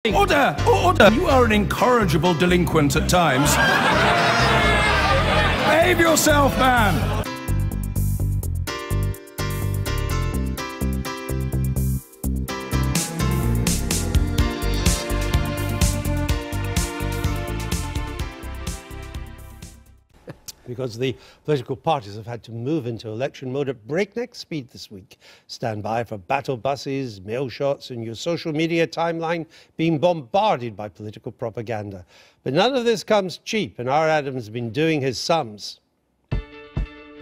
Order! Order! You are an incorrigible delinquent at times. Behave yourself, man! Because the political parties have had to move into election mode at breakneck speed this week. Stand by for battle buses, mail shots, and your social media timeline being bombarded by political propaganda. But none of this comes cheap, and our Adam's been doing his sums.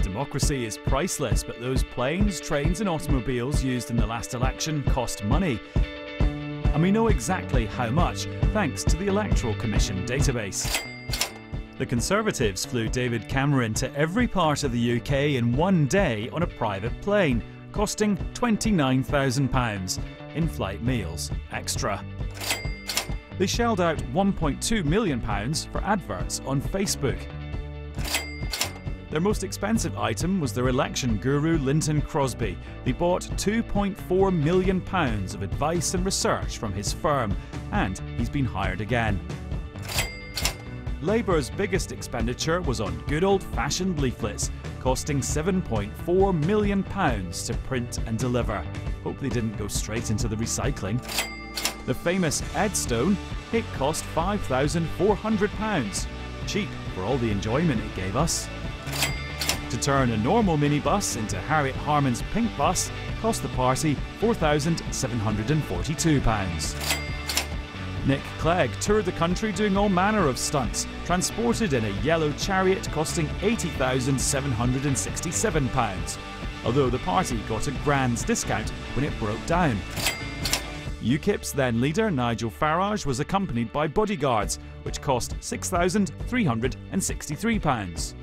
Democracy is priceless, but those planes, trains and automobiles used in the last election cost money. And we know exactly how much, thanks to the Electoral Commission database. The Conservatives flew David Cameron to every part of the UK in one day on a private plane, costing £29,000 in-flight meals extra. They shelled out £1.2 million for adverts on Facebook. Their most expensive item was their election guru Linton Crosby. They bought £2.4 million of advice and research from his firm, and he's been hired again. Labour's biggest expenditure was on good old-fashioned leaflets, costing £7.4 million to print and deliver. Hope they didn't go straight into the recycling. The famous Edstone, it cost £5,400. Cheap for all the enjoyment it gave us. To turn a normal minibus into Harriet Harman's pink bus cost the party £4,742. Nick Clegg toured the country doing all manner of stunts, transported in a yellow chariot costing £80,767, although the party got a grand discount when it broke down. UKIP's then leader Nigel Farage was accompanied by bodyguards, which cost £6,363.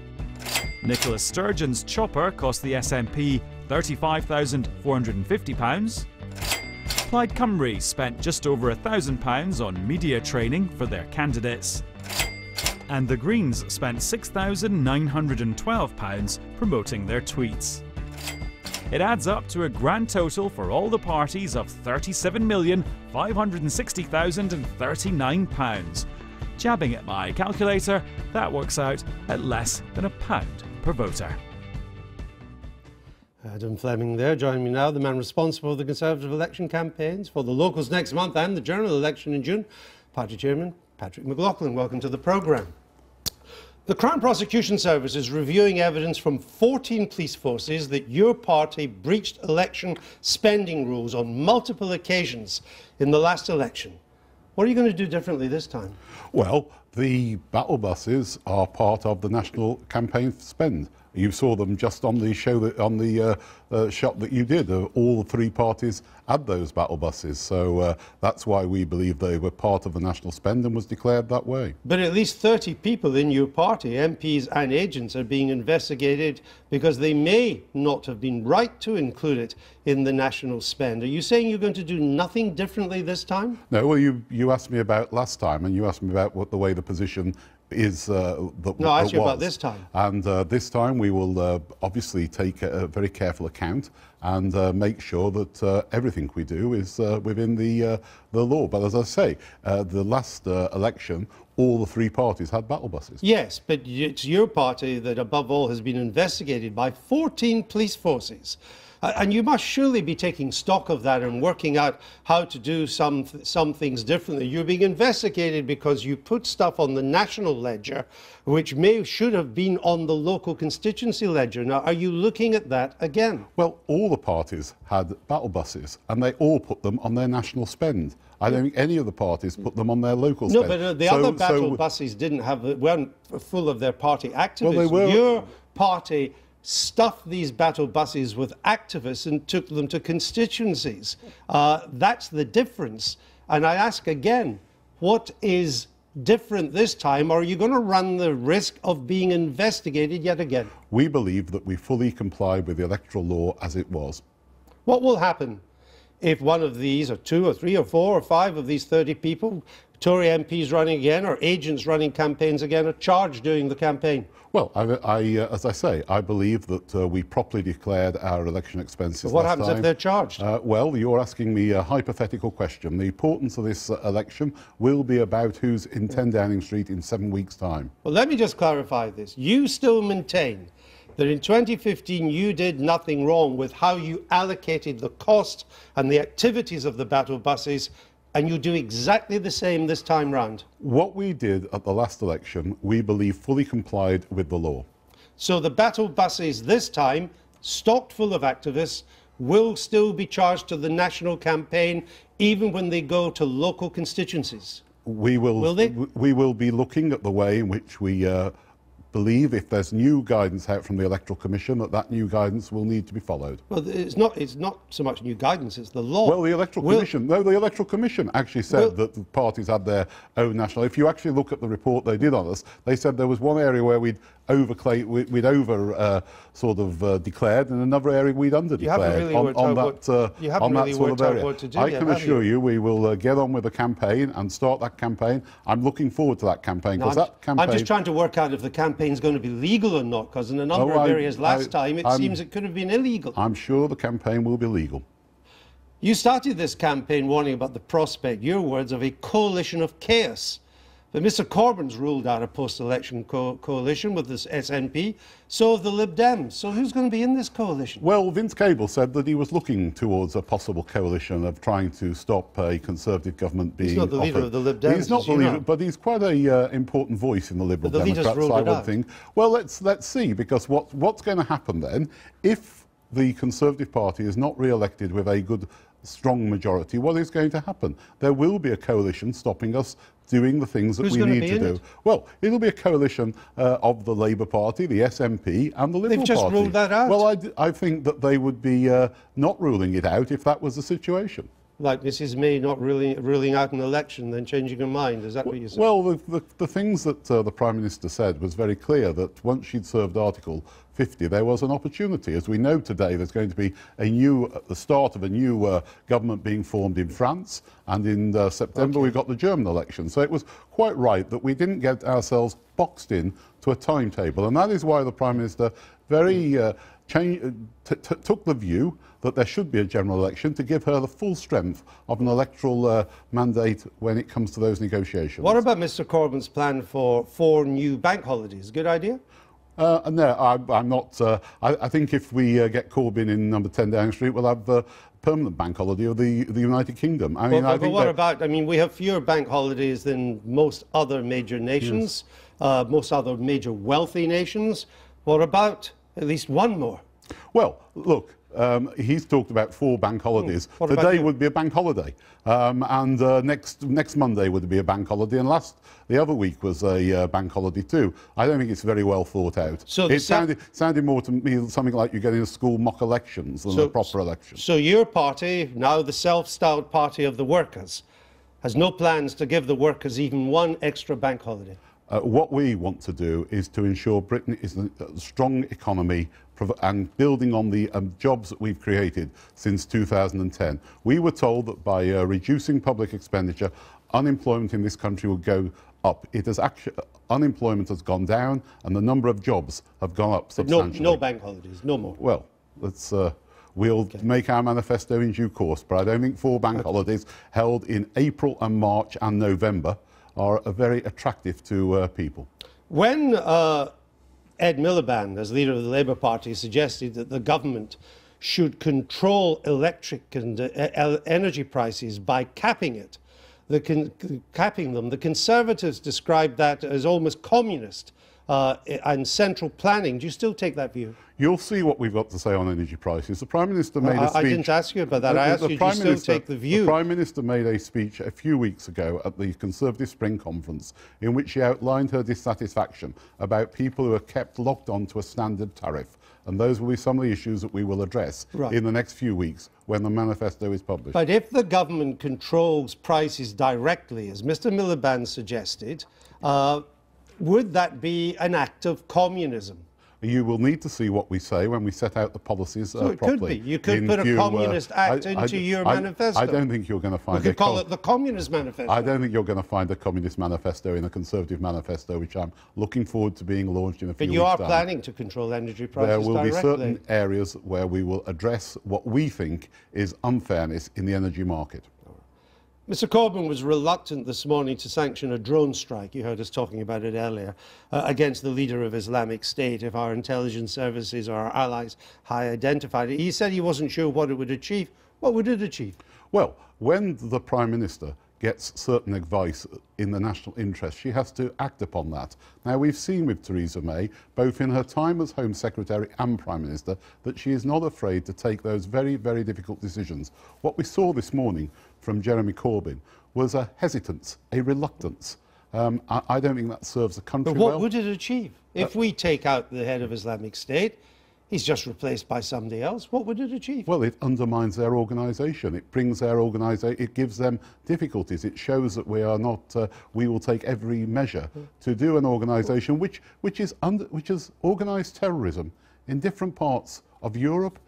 Nicola Sturgeon's chopper cost the SNP £35,450. Plaid Cymru spent just over £1,000 on media training for their candidates. And the Greens spent £6,912 promoting their tweets. It adds up to a grand total for all the parties of £37,560,039. Jabbing at my calculator, that works out at less than £1 per voter. Adam Fleming there, joining me now, the man responsible for the Conservative election campaigns for the locals next month and the general election in June, Party Chairman Patrick McLaughlin. Welcome to the programme. The Crown Prosecution Service is reviewing evidence from 14 police forces that your party breached election spending rules on multiple occasions in the last election. What are you going to do differently this time? Well, the battle buses are part of the national campaign spend. You saw them just on the show on the shot that you did. All the three parties had those battle buses, so that's why we believe they were part of the national spend and was declared that way. But at least 30 people in your party, MPs and agents, are being investigated because they may not have been right to include it in the national spend. Are you saying you're going to do nothing differently this time? No, well, you asked me about last time, and you asked me about what the way the position is No, I asked you about this time. And this time we will obviously take a very careful account and make sure that everything we do is within the law. But as I say, the last election, all the three parties had battle buses. Yes, but it's your party that above all has been investigated by 14 police forces. And you must surely be taking stock of that and working out how to do some things differently. You're being investigated because you put stuff on the national ledger which should have been on the local constituency ledger. Now, are you looking at that again? Well, all the parties had battle buses and they all put them on their national spend. I don't think any of the parties put them on their local spend. No, but the other battle buses weren't full of their party activists. Well, they were. Your party stuffed these battle buses with activists and took them to constituencies. That's the difference. And I ask again, what is different this time? Or are you going to run the risk of being investigated yet again? We believe that we fully complied with the electoral law as it was. What will happen if one of these, or two, or three, or four, or five of these 30 people, Tory MPs running again, or agents running campaigns again, are charged during the campaign? Well, as I say, I believe that we properly declared our election expenses What last happens time. if they're charged? Well, you're asking me a hypothetical question. The importance of this election will be about who's in 10 Downing Street in 7 weeks' time. Well, let me just clarify this. You still maintain that in 2015 you did nothing wrong with how you allocated the cost and the activities of the battle buses, and you do exactly the same this time round? What we did at the last election, we believe fully complied with the law. So the battle buses this time, stocked full of activists, will still be charged to the national campaign even when they go to local constituencies? Will they? We will be looking at the way in which we believe, if there's new guidance out from the Electoral Commission, that new guidance will need to be followed. Well, it's not so much new guidance, it's the law. Well, the Electoral Commission actually said that the parties had their own national. If you actually look at the report they did on us, they said there was one area where we'd declared, and another area we'd under declared on that sort of area. I can assure you we will get on with the campaign and start that campaign. I'm looking forward to that campaign, because that campaign... I'm just trying to work out if the campaign's going to be legal or not, because in a number of areas last time it seems it could have been illegal. I'm sure the campaign will be legal. You started this campaign warning about the prospect, your words, of a coalition of chaos. But Mr Corbyn's ruled out a post-election coalition with this SNP, so have the Lib Dems. So who's going to be in this coalition? Well, Vince Cable said that he was looking towards a possible coalition of trying to stop a Conservative government being offered. He's not the leader of the Lib Dems. He's not the leader, but he's quite an important voice in the Liberal Democrats, I would think. Well, let's see, because what's going to happen then, if the Conservative Party is not re-elected with a good, strong majority, what is going to happen? There will be a coalition stopping us doing the things that we need to do. Well, it'll be a coalition of the Labour Party, the SNP and the Liberal Party. They've just ruled that out. Well, I think that they would be not ruling it out if that was the situation. Like Mrs May not ruling out an election, then changing her mind, is that what you're saying? Well, the things that the Prime Minister said was very clear, that once she'd served Article 50, there was an opportunity. As we know today, there's going to be the start of a new government being formed in France, and in September we've got the German election. So it was quite right that we didn't get ourselves boxed in to a timetable, and that is why the Prime Minister took the view that there should be a general election to give her the full strength of an electoral mandate when it comes to those negotiations. What about Mr Corbyn's plan for 4 new bank holidays? Good idea? No, I'm not. I think if we get Corbyn in number 10 Downing Street, we'll have a permanent bank holiday of the United Kingdom. I mean, we have fewer bank holidays than most other major nations, most other major wealthy nations. What about at least one more? Well, look, he's talked about 4 bank holidays. Today would be a bank holiday, and next Monday would be a bank holiday, and the other week was a bank holiday too. I don't think it's very well thought out. So it sounded more to me something like you're getting a school mock elections than a proper election. So your party, now the self-styled Party of the Workers, has no plans to give the workers even one extra bank holiday? What we want to do is to ensure Britain is a strong economy and building on the jobs that we've created since 2010. We were told that by reducing public expenditure, unemployment in this country would go up. Unemployment has gone down and the number of jobs have gone up substantially. No bank holidays, no more. Well, we'll make our manifesto in due course, but I don't think 4 bank holidays held in April and March and November are very attractive to people. When Ed Miliband, as leader of the Labour Party, suggested that the government should control electric and energy prices by capping them, the Conservatives described that as almost communist and central planning. Do you still take that view? You'll see what we've got to say on energy prices. The Prime Minister made a speech... I didn't ask you about that. I asked you, do you still take the view? The Prime Minister made a speech a few weeks ago at the Conservative Spring Conference in which she outlined her dissatisfaction about people who are kept locked onto a standard tariff. And those will be some of the issues that we will address in the next few weeks when the manifesto is published. But if the government controls prices directly, as Mr Miliband suggested, would that be an act of communism? You will need to see what we say when we set out the policies So it properly. could be. You could put a communist act into your manifesto. I don't think you're going to find We could call it the Communist Manifesto. I don't think you're going to find a communist manifesto in a conservative manifesto, which I'm looking forward to being launched in a few weeks' But you are time. planning to control energy prices There will directly. be certain areas where we will address what we think is unfairness in the energy market. Mr Corbyn was reluctant this morning to sanction a drone strike, you heard us talking about it earlier, against the leader of Islamic State if our intelligence services or our allies had identified it. He said he wasn't sure what it would achieve. What would it achieve? Well, when the Prime Minister gets certain advice in the national interest, she has to act upon that. Now, we've seen with Theresa May, both in her time as Home Secretary and Prime Minister, that she is not afraid to take those very, very difficult decisions. What we saw this morning from Jeremy Corbyn was a hesitance, a reluctance. I don't think that serves the country But what well. would it achieve? If we take out the head of Islamic State, he's just replaced by somebody else, what would it achieve? Well, it undermines their organisation. It brings their organisation, it gives them difficulties. It shows that we are not, we will take every measure to do an organisation which has organised terrorism in different parts of Europe,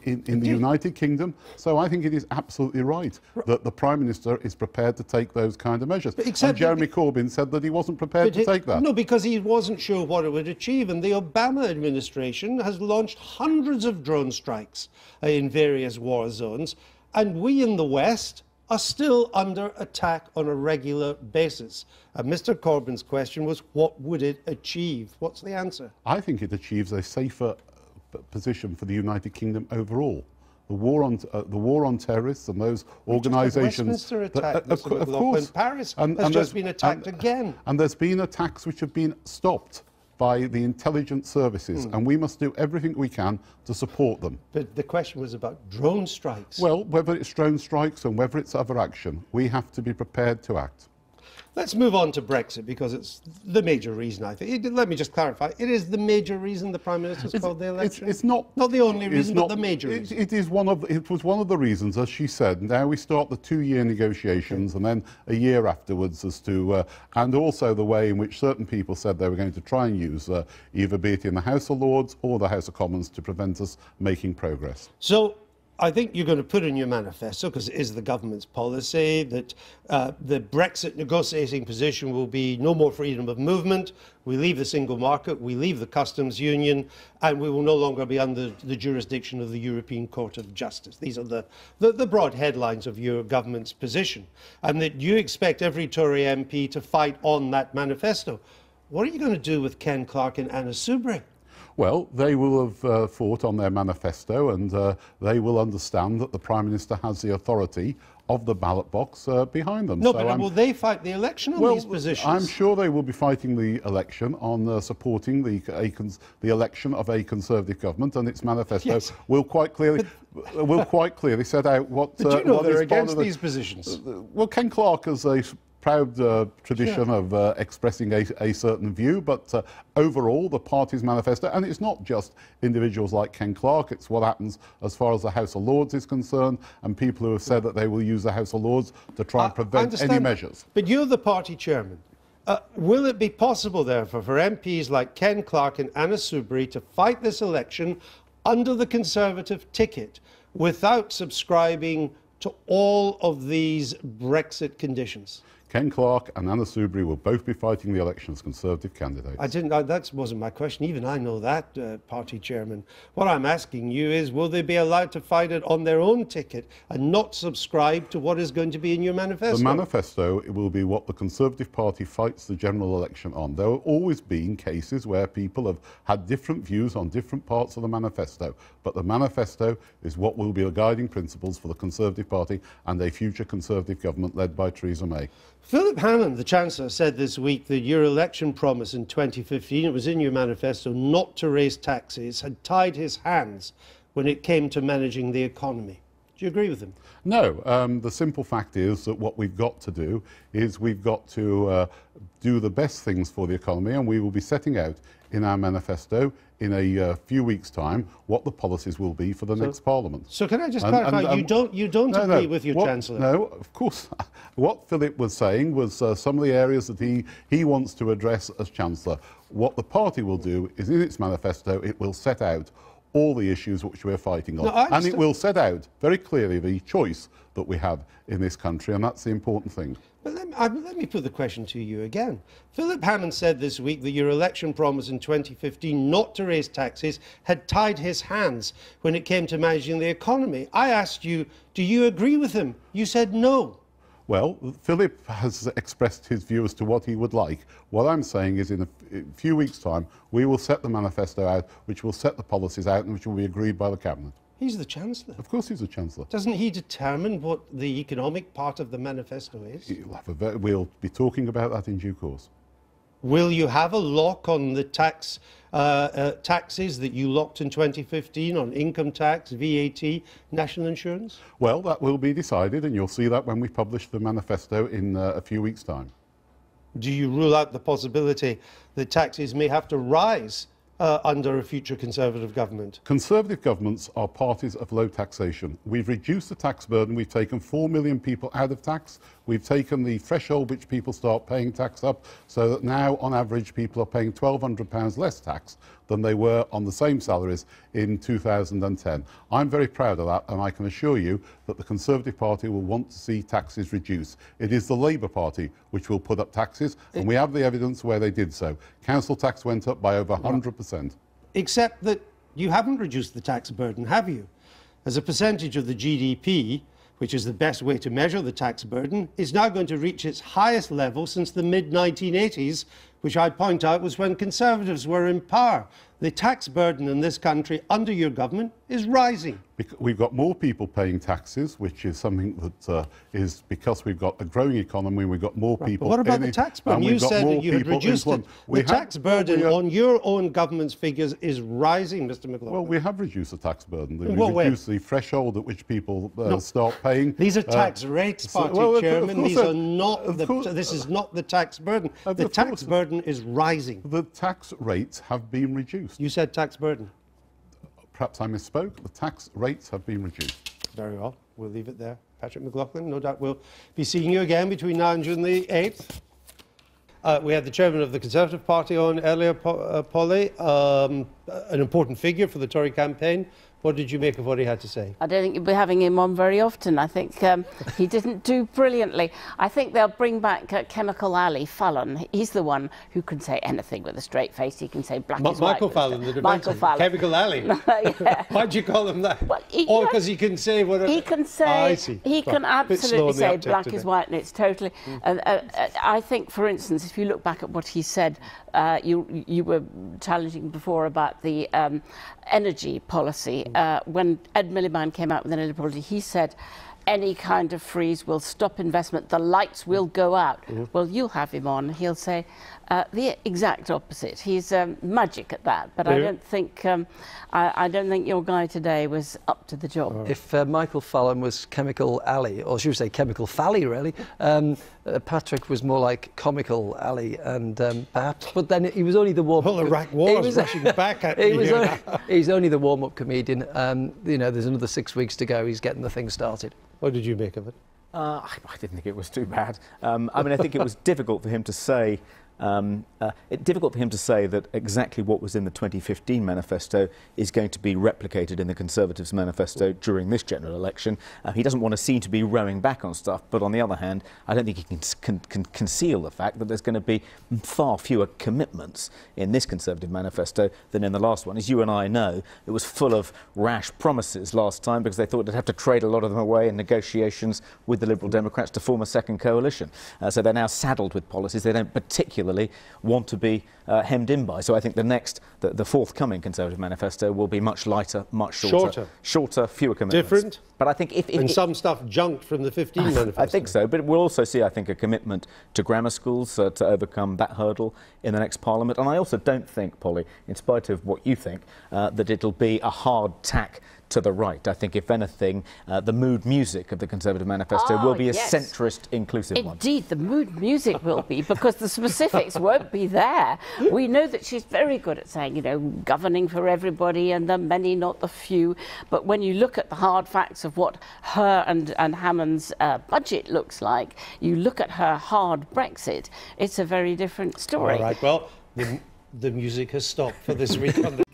in the United Kingdom. So I think it is absolutely right that the Prime Minister is prepared to take those kind of measures. And Jeremy Corbyn said that he wasn't prepared to take that. No, because he wasn't sure what it would achieve. And the Obama administration has launched hundreds of drone strikes in various war zones. And we in the West are still under attack on a regular basis. And Mr Corbyn's question was, what would it achieve? What's the answer? I think it achieves a safer position for the United Kingdom overall. The war on terrorists and those organisations. Westminster attack, of course. Paris has just been attacked again. And there's been attacks which have been stopped by the intelligence services, and we must do everything we can to support them. But the question was about drone strikes. Well, whether it's drone strikes and whether it's other action, we have to be prepared to act. Let's move on to Brexit, because it's the major reason, I think. Let me just clarify. It is the major reason the Prime Minister's called the election? It's not the only reason, but the major reason. It was one of the reasons, as she said. Now we start the 2-year negotiations, and then a year afterwards as to... and also the way in which certain people said they were going to try and use, either be it in the House of Lords or the House of Commons, to prevent us making progress. So I think you're going to put in your manifesto, because it is the government's policy, that the Brexit negotiating position will be no more freedom of movement, we leave the single market, we leave the customs union, and we will no longer be under the jurisdiction of the European Court of Justice. These are the broad headlines of your government's position. And that you expect every Tory MP to fight on that manifesto. What are you going to do with Ken Clarke and Anna Soubry? Well, they will have fought on their manifesto, and they will understand that the Prime Minister has the authority of the ballot box behind them. No, so will they fight the election on these positions? I'm sure they will be fighting the election on supporting the election of a Conservative government, and its manifesto will quite clearly set out what. But you know they're against these positions. Well, Ken Clarke has a proud tradition of expressing a certain view, but overall the party's manifesto, and it's not just individuals like Ken Clarke, it's what happens as far as the House of Lords is concerned, and people who have said that they will use the House of Lords to try and prevent any measures. But you're the party chairman. Will it be possible, therefore, for MPs like Ken Clarke and Anna Soubry to fight this election under the Conservative ticket without subscribing to all of these Brexit conditions? Ken Clarke and Anna Soubry will both be fighting the election as Conservative candidates. That wasn't my question. Even I know that, party chairman. What I'm asking you is, will they be allowed to fight it on their own ticket and not subscribe to what is going to be in your manifesto? The manifesto will be what the Conservative Party fights the general election on. There have always been cases where people have had different views on different parts of the manifesto, but the manifesto is what will be the guiding principles for the Conservative Party and a future Conservative government led by Theresa May. Philip Hammond, the Chancellor, said this week that your election promise in 2015, it was in your manifesto, not to raise taxes, had tied his hands when it came to managing the economy. Do you agree with him? No. The simple fact is that what we've got to do is we've got to do the best things for the economy, and we will be setting out in our manifesto in a few weeks' time what the policies will be for the next Parliament. So can I just clarify, you don't agree with your Chancellor? No, of course. What Philip was saying was some of the areas that he wants to address as Chancellor. What the party will do is, in its manifesto, it will set out all the issues which we're fighting on. And it will set out very clearly the choice that we have in this country, and that's the important thing. But let me put the question to you again. Philip Hammond said this week that your election promise in 2015 not to raise taxes had tied his hands when it came to managing the economy. I asked you, do you agree with him? You said no. Well, Philip has expressed his view as to what he would like. What I'm saying is in a few weeks' time, we will set the manifesto out, which will set the policies out and which will be agreed by the Cabinet. He's the Chancellor. Of course he's the Chancellor. Doesn't he determine what the economic part of the manifesto is? We'll be talking about that in due course. Will you have a lock on the taxes that you locked in 2015 on income tax, VAT, national insurance? Well, that will be decided, and you'll see that when we publish the manifesto in a few weeks' time. Do you rule out the possibility that taxes may have to rise under a future Conservative government? Conservative governments are parties of low taxation. We've reduced the tax burden. We've taken 4 million people out of tax. We've taken the threshold which people start paying tax up, so that now, on average, people are paying £1,200 less tax than they were on the same salaries in 2010. I'm very proud of that, and I can assure you that the Conservative Party will want to see taxes reduced. It is the Labour Party which will put up taxes, and we have the evidence where they did so. Council tax went up by over 100%. Except that you haven't reduced the tax burden, have you? As a percentage of the GDP, which is the best way to measure the tax burden, is now going to reach its highest level since the mid-1980s, which I point out was when Conservatives were in power. The tax burden in this country under your government is rising. We've got more people paying taxes, which is something that is because we've got a growing economy, we've got more people. But what about the tax burden? You said that you had reduced it. The tax burden on your own government's figures is rising, Mr. McLaughlin. Well, we have reduced the tax burden. We've reduced the threshold at which people start paying. These are tax rates, Party Chairman. These are not this is not the tax burden. The tax burden is rising. The tax rates have been reduced. You said tax burden. Perhaps I misspoke. The tax rates have been reduced. Very well. We'll leave it there. Patrick McLaughlin, no doubt we'll be seeing you again between now and June the 8th. We had the chairman of the Conservative Party on earlier, Polly, an important figure for the Tory campaign. What did you make of what he had to say? I don't think you'll be having him on very often. I think he didn't do brilliantly. I think they'll bring back Comical Ali, Fallon. He's the one who can say anything with a straight face. He can say black is white. Michael Fallon, the debater. Michael Fallon. Comical Ali. Yeah. Why'd you call him that? Well, because he can say whatever. He can say. He can absolutely say black is white, and it's totally. I think, for instance, if you look back at what he said, you were challenging before about the energy policy. When Ed Miliband came out with an energy policy, he said any kind of freeze will stop investment, the lights will go out. Well, you'll have him on, he'll say the exact opposite. He's magic at that, but I don't think your guy today was up to the job. If Michael Fallon was Comical Ali, or should we say Comical Fally, really, Patrick was more like Comical Ali, and perhaps, but then he was only the warm-up. Well, Iraq war is rushing back at me. He's only the warm-up comedian. You know, there's another 6 weeks to go. He's getting the thing started. What did you make of it? I didn't think it was too bad. I mean, I think it was difficult for him to say. Difficult for him to say that exactly what was in the 2015 manifesto is going to be replicated in the Conservatives' manifesto during this general election. He doesn't want to seem to be rowing back on stuff, but on the other hand, I don't think he can conceal the fact that there's going to be far fewer commitments in this Conservative manifesto than in the last one. As you and I know, it was full of rash promises last time because they thought they'd have to trade a lot of them away in negotiations with the Liberal Democrats to form a second coalition. So they're now saddled with policies they don't particularly want to be hemmed in by. So I think the forthcoming Conservative manifesto will be much lighter, much shorter, fewer commitments. Different. But I think if some stuff junked from the 15 manifesto. I think so, but we'll also see, I think, a commitment to grammar schools to overcome that hurdle in the next Parliament. And I also don't think, Polly, in spite of what you think, that it'll be a hard tack to the right. I think, if anything, the mood music of the Conservative manifesto will be a centrist, inclusive one. Indeed, the mood music will be, because the specifics won't be there. We know that she's very good at saying, you know, governing for everybody and the many, not the few. But when you look at the hard facts of what her and Hammond's budget looks like, you look at her hard Brexit, it's a very different story. All right, well, the music has stopped for this week on the